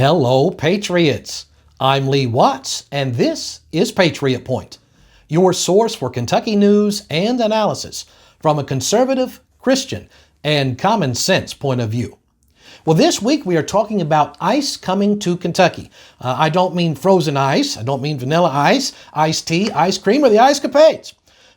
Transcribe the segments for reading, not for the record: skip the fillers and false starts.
Hello, Patriots. I'm Lee Watts, and this is Patriot Point, your source for Kentucky news and analysis from a conservative, Christian, and common sense point of view. Well, this week we are talking about ice coming to Kentucky. I don't mean frozen ice. I don't mean vanilla ice, iced tea, ice cream, or the ice capades.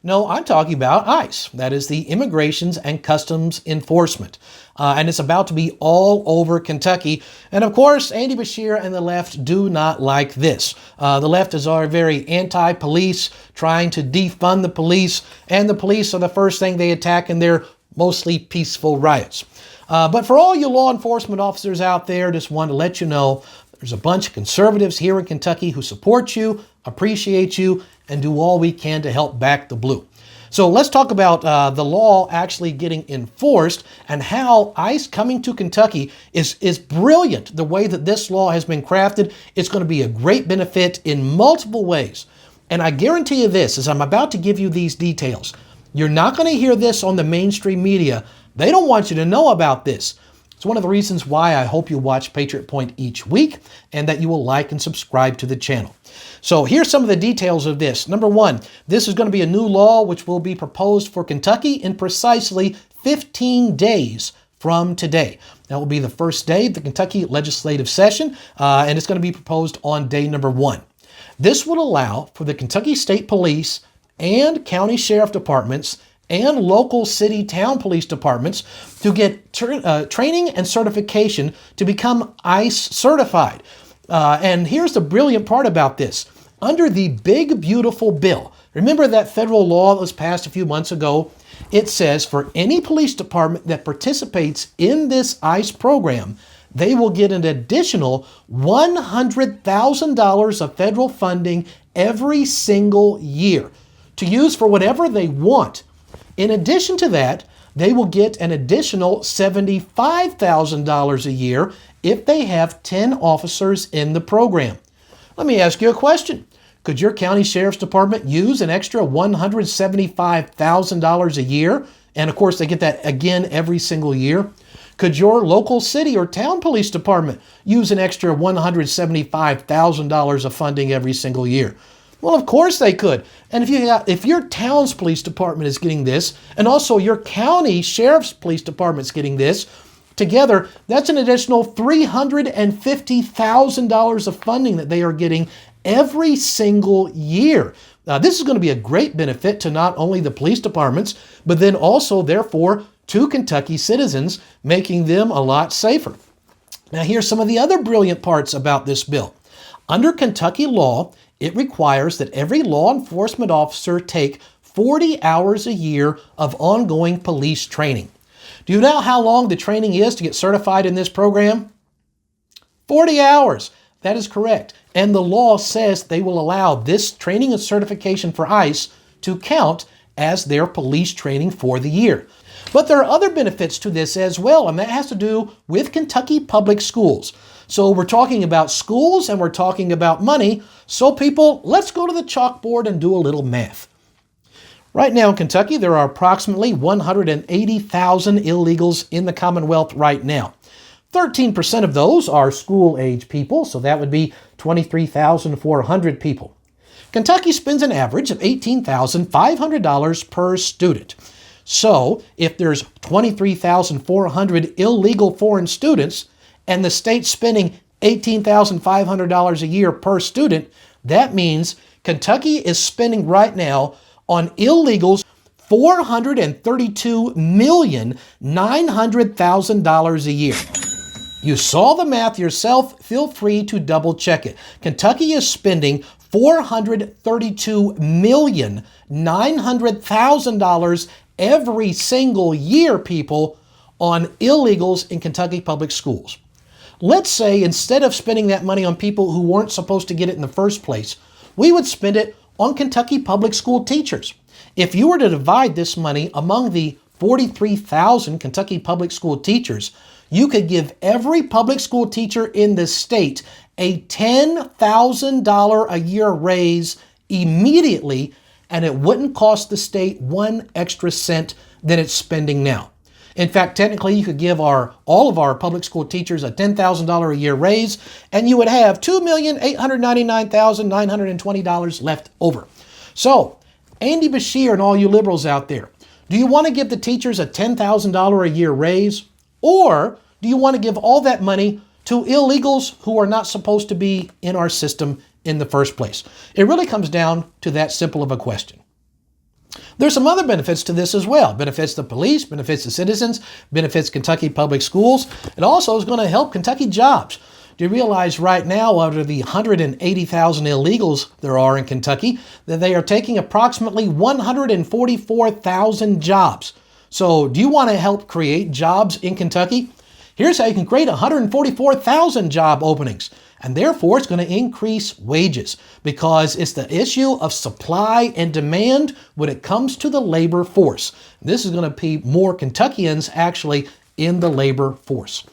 No, I'm talking about ICE. That is the Immigrations and Customs Enforcement. And it's about to be all over Kentucky. And of course, Andy Beshear and the left do not like this. The left is very anti-police, trying to defund the police, and the police are the first thing they attack in their mostly peaceful riots. But for all you law enforcement officers out there, just want to let you know there's a bunch of conservatives here in Kentucky who support you, appreciate you, and do all we can to help back the blue. So let's talk about the law actually getting enforced and how ICE coming to Kentucky is brilliant. The way that this law has been crafted, it's going to be a great benefit in multiple ways. And I guarantee you this, as I'm about to give you these details, you're not going to hear this on the mainstream media. They don't want you to know about this. It's one of the reasons why I hope you watch Patriot Point each week and that you will like and subscribe to the channel. So here's some of the details of this. Number one, this is going to be a new law which will be proposed for Kentucky in precisely 15 days from today. That will be the first day of the Kentucky legislative session, and it's going to be proposed on day number one. This would allow for the Kentucky State Police and county sheriff departments and local city town police departments to get training and certification to become ICE certified. And here's the brilliant part about this. Under the big, beautiful bill, remember that federal law that was passed a few months ago? It says for any police department that participates in this ICE program, they will get an additional $100,000 of federal funding every single year to use for whatever they want. In addition to that, they will get an additional $75,000 a year if they have 10 officers in the program. Let me ask you a question. Could your county sheriff's department use an extra $175,000 a year? And of course, they get that again every single year. Could your local city or town police department use an extra $175,000 of funding every single year? Well, of course they could. And if your town's police department is getting this, and also your county sheriff's police department is getting this, together, that's an additional $350,000 of funding that they are getting every single year. This is going to be a great benefit to not only the police departments, but then also, therefore, to Kentucky citizens, making them a lot safer. Now, here's some of the other brilliant parts about this bill. Under Kentucky law, it requires that every law enforcement officer take 40 hours a year of ongoing police training. Do you know how long the training is to get certified in this program? 40 hours. That is correct. And the law says they will allow this training and certification for ICE to count as their police training for the year. But there are other benefits to this as well, and that has to do with Kentucky public schools. So we're talking about schools and we're talking about money. So people, let's go to the chalkboard and do a little math. Right now in Kentucky, there are approximately 180,000 illegals in the Commonwealth right now. 13% of those are school-age people, so that would be 23,400 people. Kentucky spends an average of $18,500 per student. So if there's 23,400 illegal foreign students, and the state's spending $18,500 a year per student, that means Kentucky is spending right now on illegals $432,900,000 a year. You saw the math yourself. Feel free to double check it. Kentucky is spending $432,900,000 every single year, people, on illegals in Kentucky public schools. Let's say instead of spending that money on people who weren't supposed to get it in the first place, we would spend it on Kentucky public school teachers. If you were to divide this money among the 43,000 Kentucky public school teachers, you could give every public school teacher in the state a $10,000 a year raise immediately, and it wouldn't cost the state one extra cent than it's spending now. In fact, technically, you could give all of our public school teachers a $10,000 a year raise, and you would have $2,899,920 left over. So, Andy Beshear and all you liberals out there, do you want to give the teachers a $10,000 a year raise? Or do you want to give all that money to illegals who are not supposed to be in our system in the first place? It really comes down to that simple of a question. There's some other benefits to this as well. Benefits the police, benefits the citizens, benefits Kentucky public schools. It also is going to help Kentucky jobs. Do you realize right now, out of the 180,000 illegals there are in Kentucky, that they are taking approximately 144,000 jobs? So do you want to help create jobs in Kentucky? Here's how you can create 144,000 job openings. And therefore, it's going to increase wages because it's the issue of supply and demand when it comes to the labor force. This is going to be more Kentuckians actually in the labor force.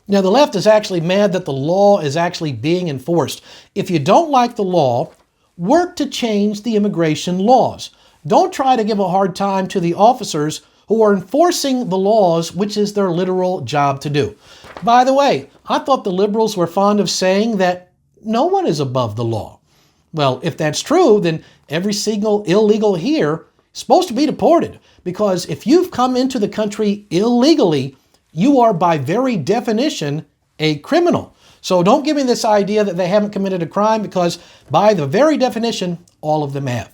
Now, the left is actually mad that the law is actually being enforced. If you don't like the law, work to change the immigration laws. Don't try to give a hard time to the officers who are enforcing the laws, which is their literal job to do. By the way, I thought the liberals were fond of saying that no one is above the law. Well, if that's true, then every single illegal here is supposed to be deported, because if you've come into the country illegally, you are by very definition a criminal. So don't give me this idea that they haven't committed a crime, because by the very definition, all of them have.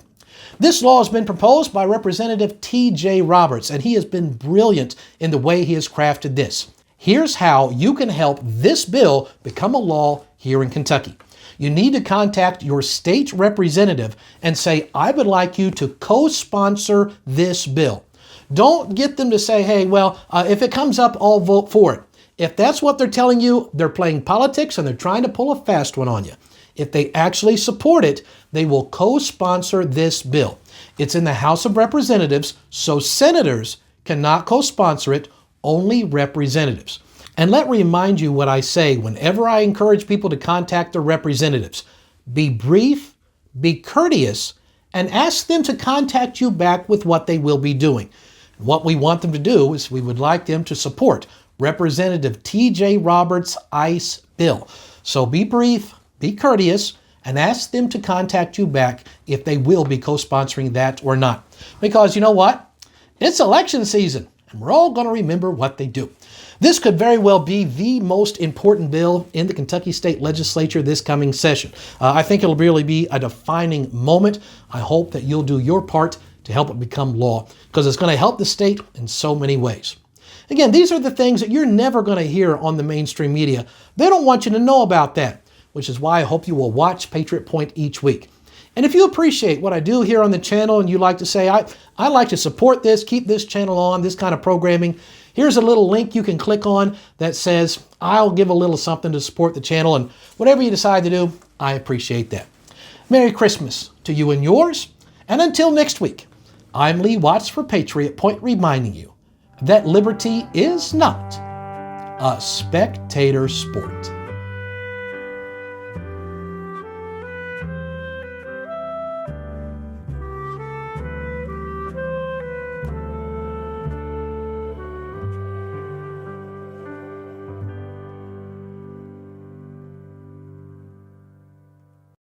This law has been proposed by Representative T.J. Roberts, and he has been brilliant in the way he has crafted this. Here's how you can help this bill become a law here in Kentucky. You need to contact your state representative and say, I would like you to co-sponsor this bill. Don't get them to say, hey, well, if it comes up, I'll vote for it. If that's what they're telling you, they're playing politics and they're trying to pull a fast one on you. If they actually support it, they will co-sponsor this bill. It's in the House of Representatives, so senators cannot co-sponsor it, only representatives. And let me remind you what I say whenever I encourage people to contact their representatives. Be brief, be courteous, and ask them to contact you back with what they will be doing. What we want them to do is we would like them to support Representative T.J. Roberts' ICE bill. So be brief, be courteous, and ask them to contact you back if they will be co-sponsoring that or not. Because you know what? It's election season, and we're all going to remember what they do. This could very well be the most important bill in the Kentucky State Legislature this coming session. I think it'll really be a defining moment. I hope that you'll do your part to help it become law, because it's going to help the state in so many ways. Again, these are the things that you're never going to hear on the mainstream media. They don't want you to know about that, which is why I hope you will watch Patriot Point each week. And if you appreciate what I do here on the channel and you like to say, I like to support this, keep this channel on, this kind of programming, here's a little link you can click on that says, I'll give a little something to support the channel, and whatever you decide to do, I appreciate that. Merry Christmas to you and yours, and until next week, I'm Lee Watts for Patriot Point, reminding you that liberty is not a spectator sport.